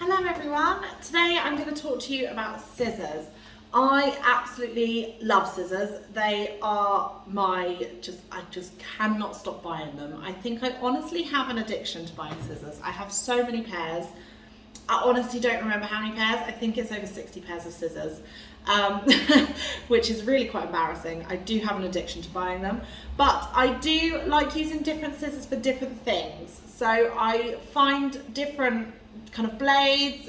Hello everyone, today I'm going to talk to you about scissors. I absolutely love scissors. They are I just cannot stop buying them. I think I honestly have an addiction to buying scissors. I have so many pairs. I honestly don't remember how many pairs. I think it's over 60 pairs of scissors, which is really quite embarrassing. I do have an addiction to buying them, but I do like using different scissors for different things. So I find different kind of blades,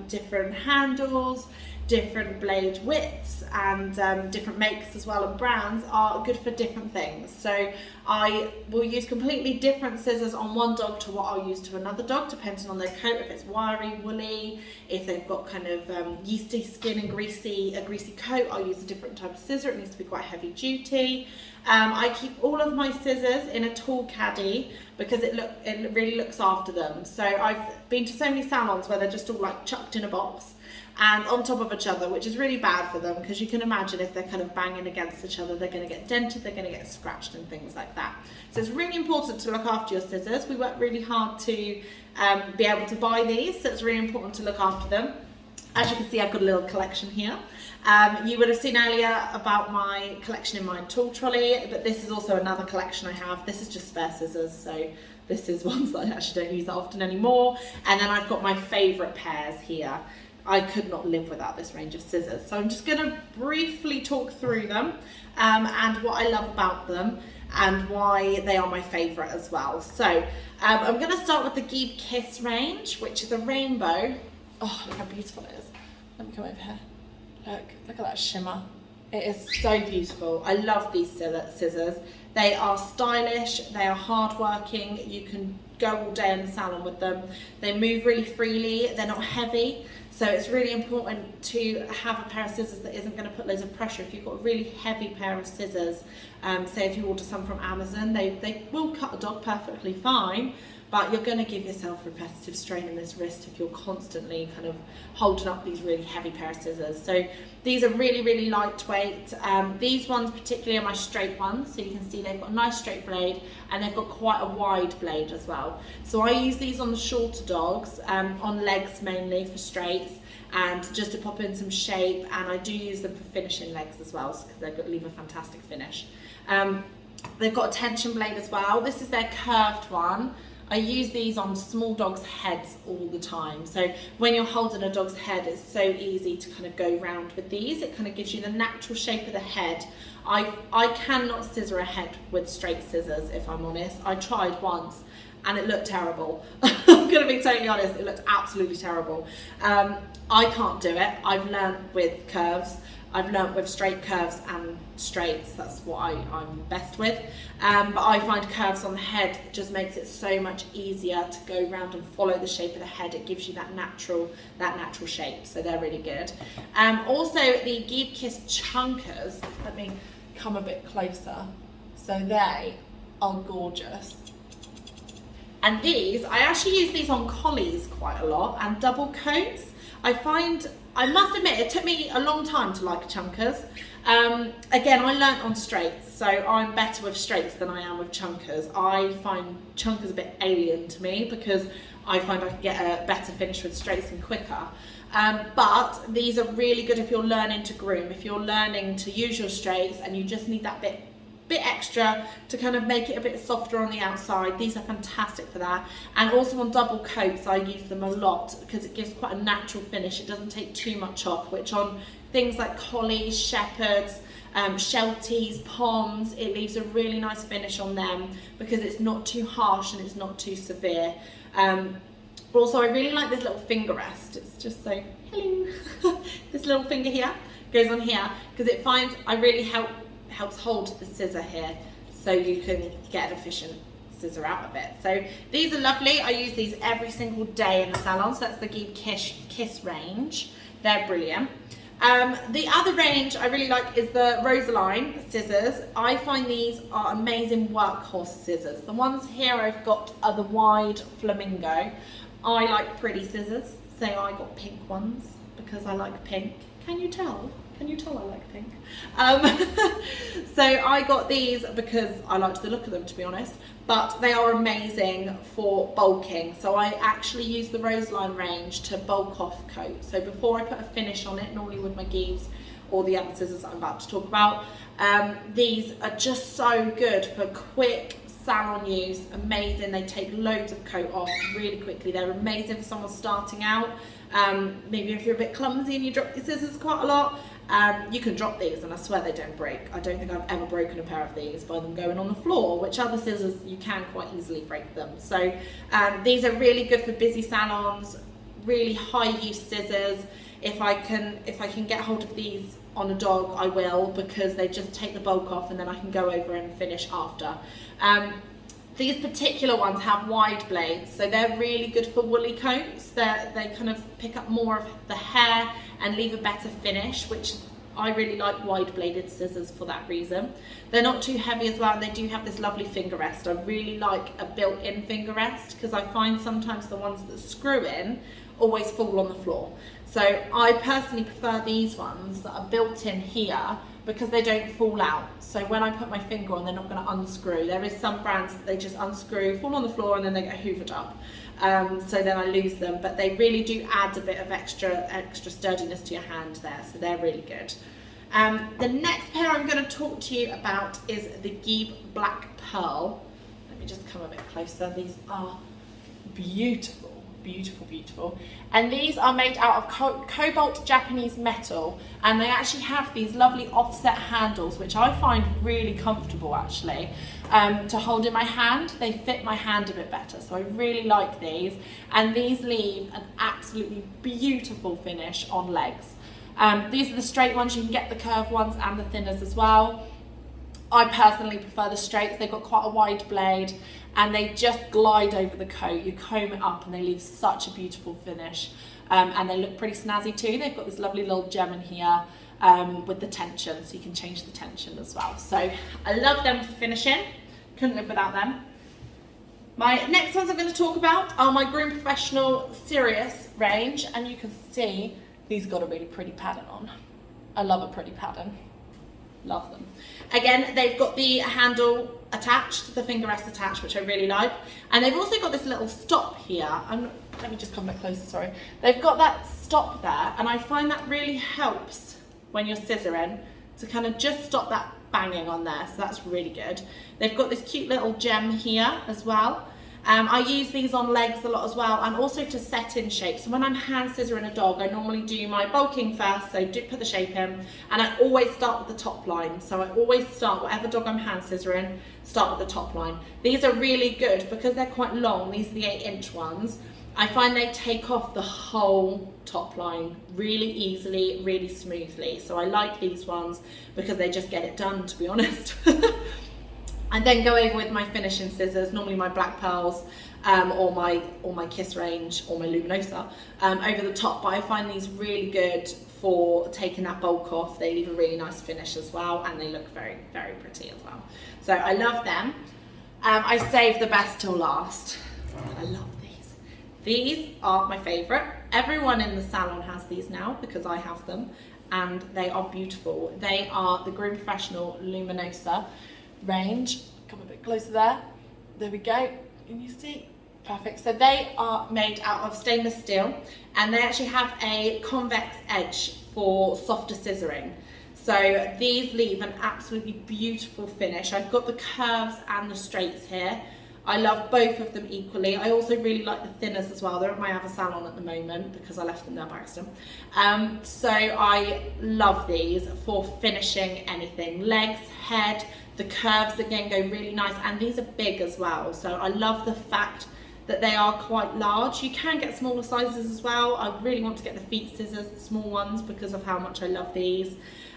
different handles, different blade widths, and different makes as well, and brands are good for different things. So I will use completely different scissors on one dog to what I'll use to another dog, depending on their coat, if it's wiry, woolly, if they've got kind of yeasty skin and a greasy coat, I'll use a different type of scissor. It needs to be quite heavy duty. I keep all of my scissors in a tool caddy because it really looks after them. So I've been to so many salons where they're just all like chucked in a box and on top of each other, which is really bad for them, because you can imagine if they're kind of banging against each other, they're going to get dented, they're going to get scratched and things like that. So it's really important to look after your scissors. We work really hard to be able to buy these, so it's really important to look after them. As you can see, I've got a little collection here. You would have seen earlier about my collection in my tool trolley, but this is also another collection I have. This is just spare scissors, so this is ones that I actually don't use that often anymore. And then I've got my favourite pairs here. I could not live without this range of scissors. So I'm just going to briefly talk through them and what I love about them and why they are my favourite as well. So I'm going to start with the Geek Kiss range, which is a rainbow. Oh, look how beautiful it is. Let me come over here. Look at that shimmer. It is so beautiful. I love these scissors. They are stylish, they are hardworking. You can go all day in the salon with them. They move really freely, they're not heavy. So it's really important to have a pair of scissors that isn't going to put loads of pressure. If you've got a really heavy pair of scissors, say if you order some from Amazon, they will cut a dog perfectly fine, but you're going to give yourself repetitive strain in this wrist if you're constantly kind of holding up these really heavy pair of scissors. So these are really, really lightweight. These ones particularly are my straight ones, so you can see they've got a nice straight blade and they've got quite a wide blade as well. So I use these on the shorter dogs, on legs mainly for straights, and just to pop in some shape, and I do use them for finishing legs as well, because they leave a fantastic finish. They've got a tension blade as well. This is their curved one. I use these on small dogs' heads all the time. So when you're holding a dog's head, it's so easy to kind of go round with these. It kind of gives you the natural shape of the head. I cannot scissor a head with straight scissors, if I'm honest. I tried once and it looked terrible. I'm going to be totally honest, it looked absolutely terrible. I can't do it. I've learnt with curves. I've learnt with straight curves and straights, that's what I'm best with. But I find curves on the head just makes it so much easier to go around and follow the shape of the head. It gives you that natural shape, so they're really good. Also the Geib Kiss chunkers, let me come a bit closer. So they are gorgeous. And these, I actually use these on collies quite a lot and double coats. I must admit, it took me a long time to like chunkers. Again, I learnt on straights, so I'm better with straights than I am with chunkers. I find chunkers a bit alien to me because I find I can get a better finish with straights and quicker. But these are really good if you're learning to groom, if you're learning to use your straights and you just need that bit extra to kind of make it a bit softer on the outside. These are fantastic for that. And also on double coats, I use them a lot because it gives quite a natural finish. It doesn't take too much off, which on things like collies, shepherds, shelties, poms, it leaves a really nice finish on them because it's not too harsh and it's not too severe. Also, I really like this little finger rest. It's just so, hello. This little finger here goes on here because it finds I really helps hold the scissor here so you can get an efficient scissor out of it. So these are lovely. I use these every single day in the salon. So that's the Geek Kiss range. They're brilliant. The other range I really like is the Rosaline scissors. I find these are amazing workhorse scissors. The ones here I've got are the wide flamingo. I like pretty scissors, so I got pink ones because I like pink. Can you tell? Can you tell I like pink? So I got these because I liked the look of them, to be honest, but they are amazing for bulking. So I actually use the Roseline range to bulk off coat. So before I put a finish on it, normally with my Geibs or the other scissors I'm about to talk about, these are just so good for quick salon use. Amazing. They take loads of coat off really quickly. They're amazing for someone starting out. Maybe if you're a bit clumsy and you drop your scissors quite a lot, you can drop these and I swear they don't break. I don't think I've ever broken a pair of these by them going on the floor, which other scissors you can quite easily break them. So these are really good for busy salons, really high use scissors. If I can get hold of these on a dog, I will, because they just take the bulk off and then I can go over and finish after. These particular ones have wide blades, so they're really good for woolly coats. They kind of pick up more of the hair and leave a better finish, which I really like wide bladed scissors for that reason. They're not too heavy as well, and they do have this lovely finger rest. I really like a built-in finger rest because I find sometimes the ones that screw in always fall on the floor. So I personally prefer these ones that are built in here because they don't fall out. So when I put my finger on, they're not going to unscrew. There is some brands that they just unscrew, fall on the floor, and then they get hoovered up. So then I lose them, but they really do add a bit of extra sturdiness to your hand there, so they're really good. The next pair I'm going to talk to you about is the Geib Black Pearl. Let me just come a bit closer. These are beautiful. Beautiful, beautiful. And these are made out of cobalt Japanese metal, and they actually have these lovely offset handles, which I find really comfortable actually to hold in my hand. They fit my hand a bit better, so I really like these, and these leave an absolutely beautiful finish on legs. These are the straight ones. You can get the curved ones and the thinners as well. I personally prefer the straights. They've got quite a wide blade and they just glide over the coat. You comb it up and they leave such a beautiful finish. And they look pretty snazzy too. They've got this lovely little gem in here with the tension, so you can change the tension as well. So I love them for finishing. Couldn't live without them. My next ones I'm going to talk about are my Groom Professional Sirius range, and you can see these got a really pretty pattern on. I love a pretty pattern. Love them. Again, they've got the handle attached, the finger rest attached, which I really like. And they've also got this little stop here. Let me just come back closer, sorry. They've got that stop there, and I find that really helps when you're scissoring to kind of just stop that banging on there, so that's really good. They've got this cute little gem here as well. I use these on legs a lot as well, and also to set in shape. So when I'm hand scissoring a dog, I normally do my bulking first, so do put the shape in, and I always start with the top line. So I always start, whatever dog I'm hand scissoring, start with the top line. These are really good because they're quite long. These are the 8-inch ones. I find they take off the whole top line really easily, really smoothly. So I like these ones because they just get it done, to be honest. And then go over with my finishing scissors, normally my Black Pearls or my Kiss range or my Luminosa over the top. But I find these really good for taking that bulk off. They leave a really nice finish as well, and they look very, very pretty as well. So I love them. I saved the best till last. I love these. These are my favourite. Everyone in the salon has these now because I have them, and they are beautiful. They are the Groom Professional Luminosa range. Come a bit closer there. There we go. Can you see? Perfect. So they are made out of stainless steel, and they actually have a convex edge for softer scissoring. So these leave an absolutely beautiful finish. I've got the curves and the straights here. I love both of them equally. I also really like the thinners as well. They're at my other salon at the moment because I left them there by accident. So I love these for finishing anything. Legs, head, the curves again go really nice, and these are big as well. So I love the fact that they are quite large. You can get smaller sizes as well. I really want to get the feet scissors, the small ones, because of how much I love these.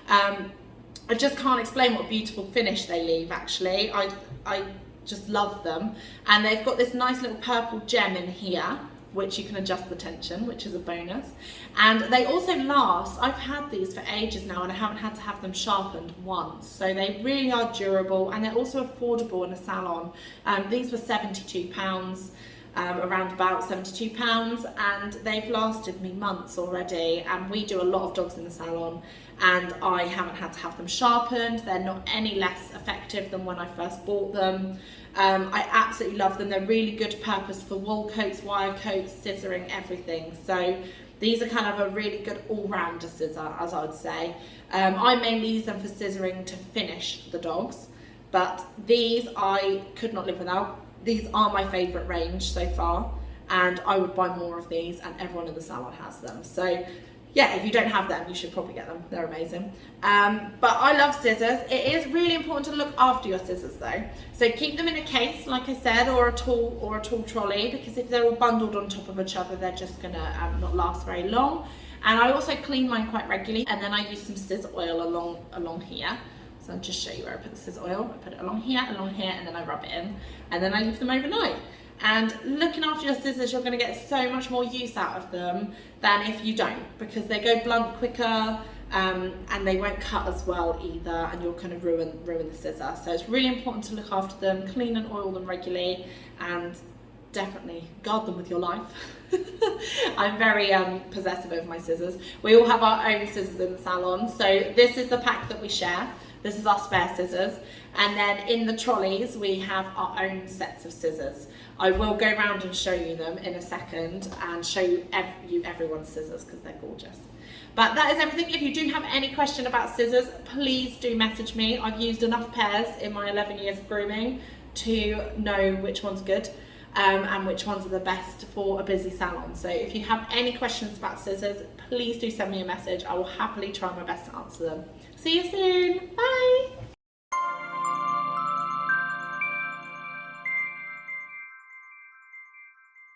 I just can't explain what a beautiful finish they leave actually. I just love them, and they've got this nice little purple gem in here which you can adjust the tension, which is a bonus. And they also last. I've had these for ages now and I haven't had to have them sharpened once, so they really are durable, and they're also affordable in a salon. These were £72. around about £72, and they've lasted me months already, and we do a lot of dogs in the salon, and I haven't had to have them sharpened. They're not any less effective than when I first bought them. I absolutely love them. They're really good purpose for wool coats, wire coats, scissoring, everything. So these are kind of a really good all-rounder scissor, as I would say. I mainly use them for scissoring to finish the dogs, but these I could not live without. These are my favourite range so far, and I would buy more of these, and everyone in the salon has them. So yeah, if you don't have them, you should probably get them. They're amazing. But I love scissors. It is really important to look after your scissors though. So keep them in a case, like I said, or a tall trolley, because if they're all bundled on top of each other, they're just gonna not last very long. And I also clean mine quite regularly, and then I use some scissor oil along here. So I'll just show you where I put the scissor oil. I put it along here, and then I rub it in, and then I leave them overnight. And looking after your scissors, you're going to get so much more use out of them than if you don't, because they go blunt quicker, and they won't cut as well either, and you'll kind of ruin the scissor. So it's really important to look after them, clean and oil them regularly, and definitely guard them with your life. I'm very possessive over my scissors. We all have our own scissors in the salon, so this is the pack that we share. This is our spare scissors, and then in the trolleys we have our own sets of scissors. I will go around and show you them in a second, and show you everyone's scissors, because they're gorgeous. But that is everything. If you do have any question about scissors, please do message me. I've used enough pairs in my 11 years of grooming to know which one's good, and which ones are the best for a busy salon. So if you have any questions about scissors, please do send me a message. I will happily try my best to answer them. See you soon. Bye.